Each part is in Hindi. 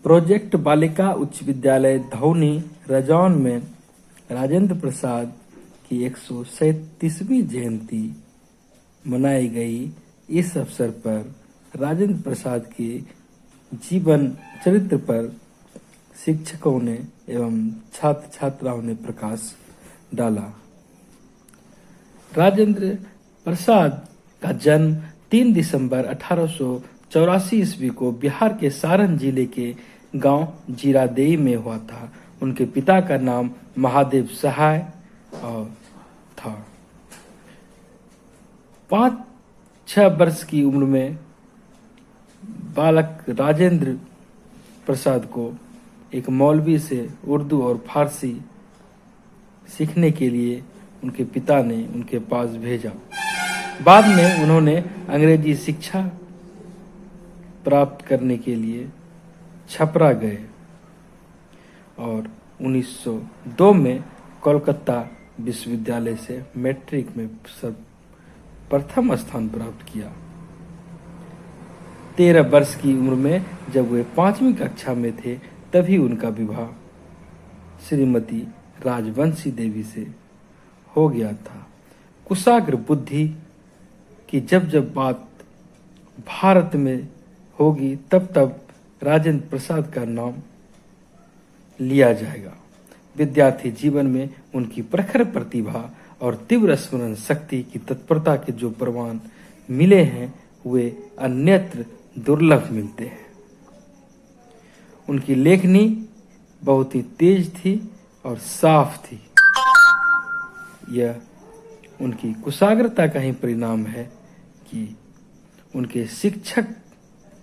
प्रोजेक्ट बालिका उच्च विद्यालय धौनी रजौन में राजेंद्र प्रसाद की 137वीं जयंती मनाई गई। इस अवसर पर राजेंद्र प्रसाद के जीवन चरित्र पर शिक्षकों ने एवं छात्र छात्राओं ने प्रकाश डाला। राजेंद्र प्रसाद का जन्म 3 दिसंबर 1884 ईस्वी को बिहार के सारण जिले के गांव जीरादेई में हुआ था। उनके पिता का नाम महादेव सहाय था। 5-6 वर्ष की उम्र में बालक राजेंद्र प्रसाद को एक मौलवी से उर्दू और फारसी सीखने के लिए उनके पिता ने उनके पास भेजा। बाद में उन्होंने अंग्रेजी शिक्षा प्राप्त करने के लिए छपरा गए और 1902 में कोलकाता विश्वविद्यालय से मैट्रिक में प्रथम स्थान प्राप्त किया। 13 वर्ष की उम्र में जब वे 5वीं कक्षा में थे तभी उनका विवाह श्रीमती राजवंशी देवी से हो गया था। कुशाग्र बुद्धि की जब जब बात भारत में होगी तब तब राजेंद्र प्रसाद का नाम लिया जाएगा। विद्यार्थी जीवन में उनकी प्रखर प्रतिभा और तीव्र स्मरण शक्ति की तत्परता के जो प्रमाण मिले हैं वे अन्यत्र दुर्लभ मिलते हैं। उनकी लेखनी बहुत ही तेज थी और साफ थी। यह उनकी कुशाग्रता का ही परिणाम है कि उनके शिक्षक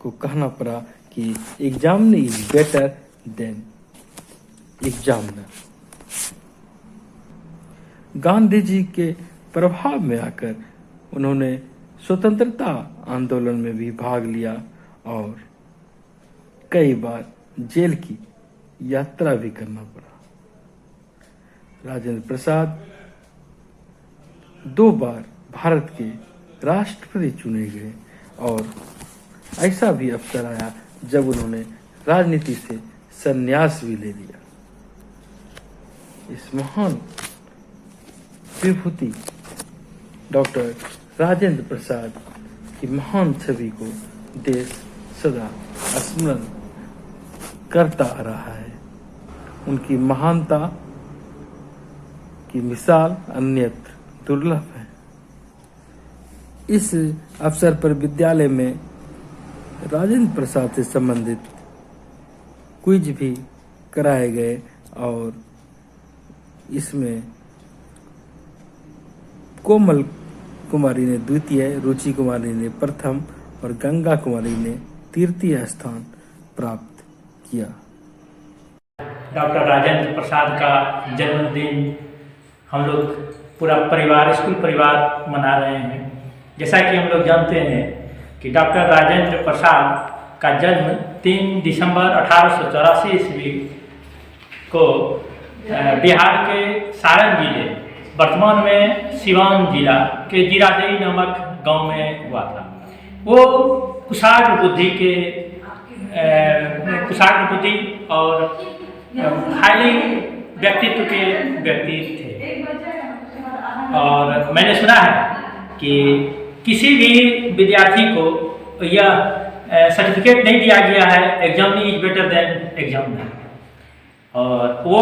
को कहना पड़ा कि examiner is better than examiner. Gandhi ji के प्रभाव में आकर उन्होंने स्वतंत्रता आंदोलन में भी भाग लिया और कई बार जेल की यात्रा भी करना पड़ा। राजेंद्र प्रसाद 2 बार भारत के राष्ट्रपति चुने गए और ऐसा भी अवसर आया जब उन्होंने राजनीति से संन्यास भी ले लिया। इस महान विभूति डॉक्टर राजेंद्र प्रसाद की महान छवि को देश सदा स्मरण करता आ रहा है। उनकी महानता की मिसाल अन्यत्र दुर्लभ है। इस अवसर पर विद्यालय में राजेंद्र प्रसाद से संबंधित क्विज भी कराए गए और इसमें कोमल कुमारी ने द्वितीय, रुचि कुमारी ने प्रथम और गंगा कुमारी ने तृतीय स्थान प्राप्त किया। डॉक्टर राजेंद्र प्रसाद का जन्मदिन हम लोग पूरा परिवार, स्कूल परिवार मना रहे हैं। जैसा कि हम लोग जानते हैं कि डॉक्टर राजेंद्र प्रसाद का जन्म 3 दिसंबर 1884 ईस्वी को बिहार के सारण जिले, वर्तमान में सिवान जिला के जीरादेई नामक गांव में हुआ था। वो कुशाग्र बुद्धि और हाईली व्यक्तित्व के व्यक्ति थे। और मैंने सुना है कि किसी भी विद्यार्थी को यह सर्टिफिकेट नहीं दिया गया है examiner is better than examiner. और वो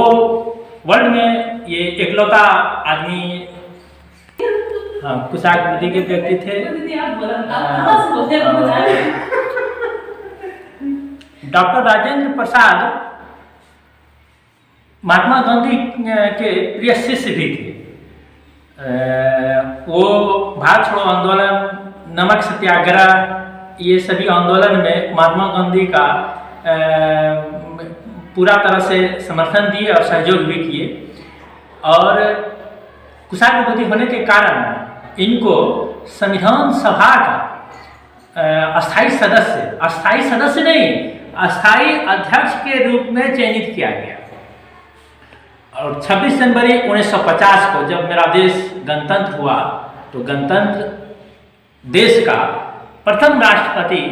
वर्ल्ड में ये एकलौता आदमी कुशाग्र बुद्धि के व्यक्ति थे। डॉक्टर राजेंद्र प्रसाद महात्मा गांधी के प्रिय शिष्य भी थे। वो भारत छोड़ो आंदोलन, नमक सत्याग्रह, ये सभी आंदोलन में महात्मा गांधी का पूरा तरह से समर्थन दिए और सहयोग भी किए। और कुशाग्र बुद्धि होने के कारण इनको संविधान सभा का अस्थाई सदस्य नहीं, अस्थाई अध्यक्ष के रूप में चयनित किया गया। और 26 जनवरी 1950 को जब मेरा देश गणतंत्र हुआ तो गणतंत्र देश का प्रथम राष्ट्रपति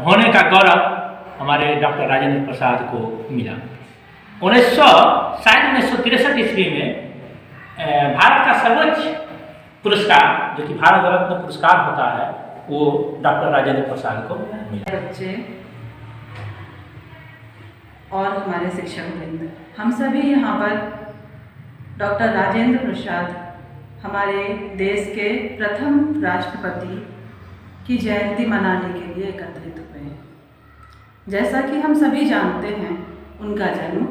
होने का गौरव हमारे डॉक्टर राजेंद्र प्रसाद को मिला। 1963 ईस्वी में भारत का सर्वोच्च पुरस्कार, जो कि भारत रत्न पुरस्कार होता है, वो डॉक्टर राजेंद्र प्रसाद को मिला। बच्चे और हमारे शिक्षक वृंद, हम सभी यहाँ पर डॉक्टर राजेंद्र प्रसाद, हमारे देश के प्रथम राष्ट्रपति की जयंती मनाने के लिए एकत्रित हुए हैं। जैसा कि हम सभी जानते हैं, उनका जन्म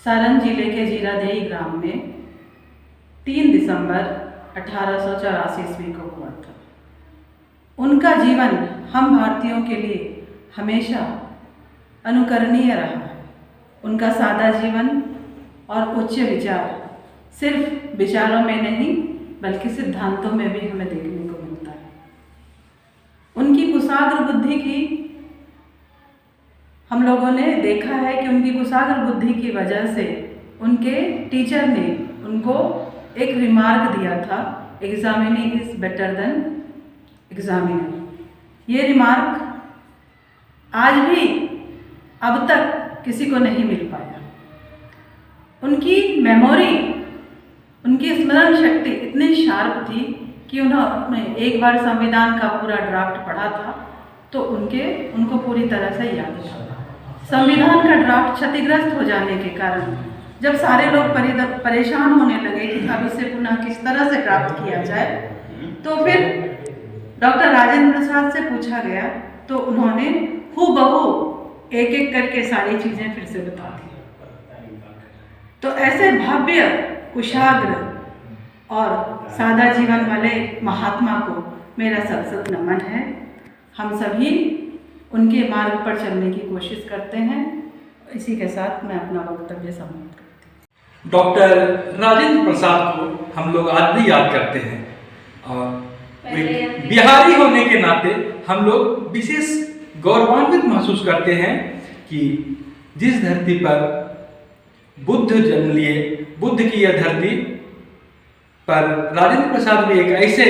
सारण जिले के जीरादेई ग्राम में 3 दिसंबर 1884 ईस्वी को हुआ था। उनका जीवन हम भारतीयों के लिए हमेशा अनुकरणीय रहा है। उनका सादा जीवन और उच्च विचार सिर्फ विचारों में नहीं बल्कि सिद्धांतों में भी हमें देखने को मिलता है। उनकी कुशाग्र बुद्धि की हम लोगों ने देखा है कि उनकी कुशाग्र बुद्धि की वजह से उनके टीचर ने उनको एक रिमार्क दिया था, examinee is better than examiner. ये रिमार्क आज भी अब तक किसी को नहीं मिल पाया। उनकी मेमोरी, उनकी स्मरण शक्ति इतनी शार्प थी कि उन्होंने एक बार संविधान का पूरा ड्राफ्ट पढ़ा था तो उनको पूरी तरह से याद था। संविधान का ड्राफ्ट क्षतिग्रस्त हो जाने के कारण जब सारे लोग परेशान होने लगे कि अब इसे पुनः किस तरह से प्राप्त किया जाए, तो फिर डॉक्टर राजेंद्र प्रसाद से पूछा गया तो उन्होंने हूबहू एक एक करके सारी चीज़ें फिर से बता दी। तो ऐसे भव्य, कुशाग्र और सादा जीवन वाले महात्मा को मेरा सत नमन है। हम सभी उनके मार्ग पर चलने की कोशिश करते हैं। इसी के साथ मैं अपना वक्तव्य समाप्त करती हूँ। डॉक्टर राजेंद्र प्रसाद को हम लोग आज भी याद करते हैं और बिहारी होने के नाते हम लोग विशेष गौरवान्वित महसूस करते हैं कि जिस धरती पर बुद्ध जन्म लिए, बुद्ध की यह धरती पर राजेंद्र प्रसाद भी एक ऐसे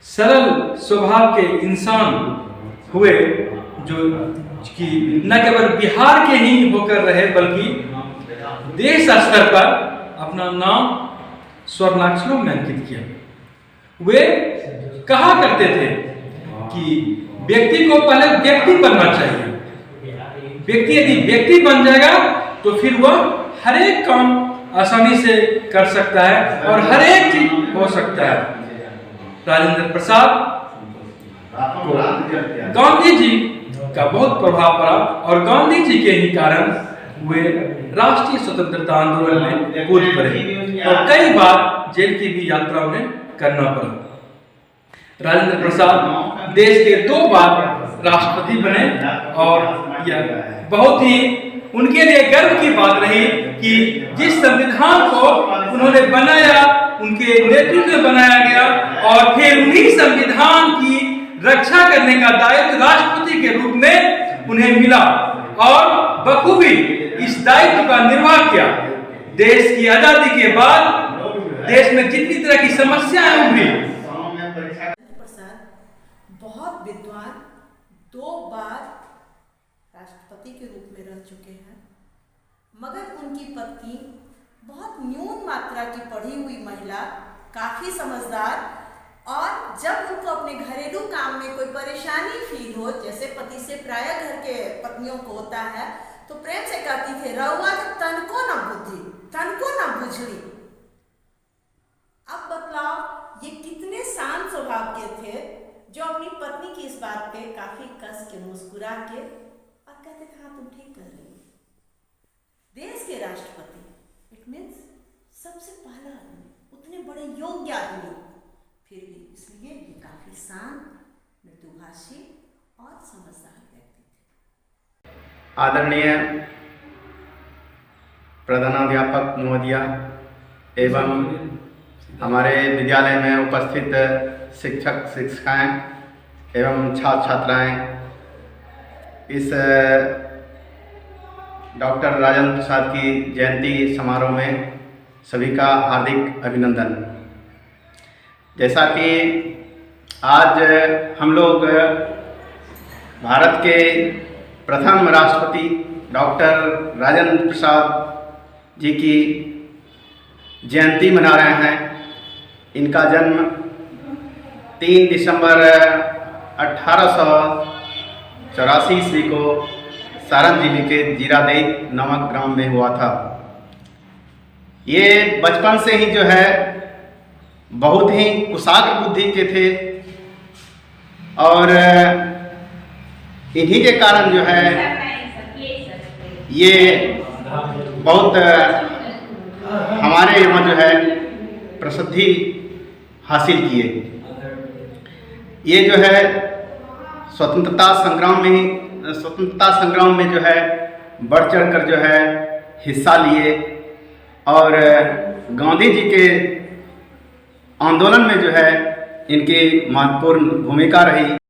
सरल स्वभाव के इंसान हुए जो कि न केवल बिहार के ही होकर रहे बल्कि देश स्तर पर अपना नाम स्वर्णाक्षरों में अंकित किया। वे कहा करते थे कि व्यक्ति को पहले व्यक्ति बनना चाहिए। व्यक्ति यदि व्यक्ति बन जाएगा तो फिर वह हर एक काम आसानी से कर सकता है और हर एक चीज हो सकता है। राजेंद्र प्रसाद को गांधी जी का बहुत प्रभाव पड़ा और गांधी जी के ही कारण वे राष्ट्रीय स्वतंत्रता आंदोलन में कूद पड़े और कई बार जेल की भी यात्रा उन्हें करना पड़ा। राजेंद्र प्रसाद देश के 2 बार राष्ट्रपति बने और यह बहुत ही उनके लिए गर्व की बात रही कि जिस संविधान को उन्होंने बनाया, उनके नेतृत्व में बनाया गया और फिर उन्हीं संविधान की रक्षा करने का दायित्व राष्ट्रपति के रूप में उन्हें मिला और बखूबी इस दायित्व का निर्वाह किया। देश की आजादी के बाद देश में जितनी तरह की समस्याएं उभरी, प्रसाद बहुत विद्वान, 2 बार राष्ट्रपति के रूप में रह चुके हैं, मगर उनकी पत्नी बहुत न्यून मात्रा की पढ़ी हुई महिला, काफी समझदार, और जब उनको अपने घरेलू काम में कोई परेशानी फील हो, जैसे पति से प्रायः घर के पत्नियों को होता है, तो प्रेम से कहती थे, रउआ के तनको न बुद्धि, तनको न बुझली। अब बतलाओ ये कितने शांत स्वभाव के थे जो अपनी पत्नी की इस बात पे काफी कस के मुस्कुरा के और कहते थे, हाँ तुम ठीक कर रही। देश के राष्ट्रपति, इट मीन्स सबसे पहला आदमी, उतने बड़े योग्य आदमी, फिर भी इसलिए ये काफी शांत, मृदुभाषी और समझदार व्यक्ति थे। आदरणीय प्रधानाध्यापक महोदया एवं हमारे विद्यालय में उपस्थित शिक्षक शिक्षिकाएं एवं छात्र छात्राएं, इस डॉक्टर राजेंद्र प्रसाद की जयंती समारोह में सभी का हार्दिक अभिनंदन। जैसा कि आज हम लोग भारत के प्रथम राष्ट्रपति डॉक्टर राजेंद्र प्रसाद जी की जयंती मना रहे हैं। इनका जन्म 3 दिसंबर 1884 ईस्वी को सारण जिले के जीरादेई नामक ग्राम में हुआ था। ये बचपन से ही जो है बहुत ही कुशाग्र बुद्धि के थे और इन्हीं के कारण जो है ये बहुत हमारे यहाँ जो है प्रसिद्धि हासिल किए। ये जो है स्वतंत्रता संग्राम में जो है बढ़ चढ़ कर जो है हिस्सा लिए और गांधी जी के आंदोलन में जो है इनकी महत्वपूर्ण भूमिका रही।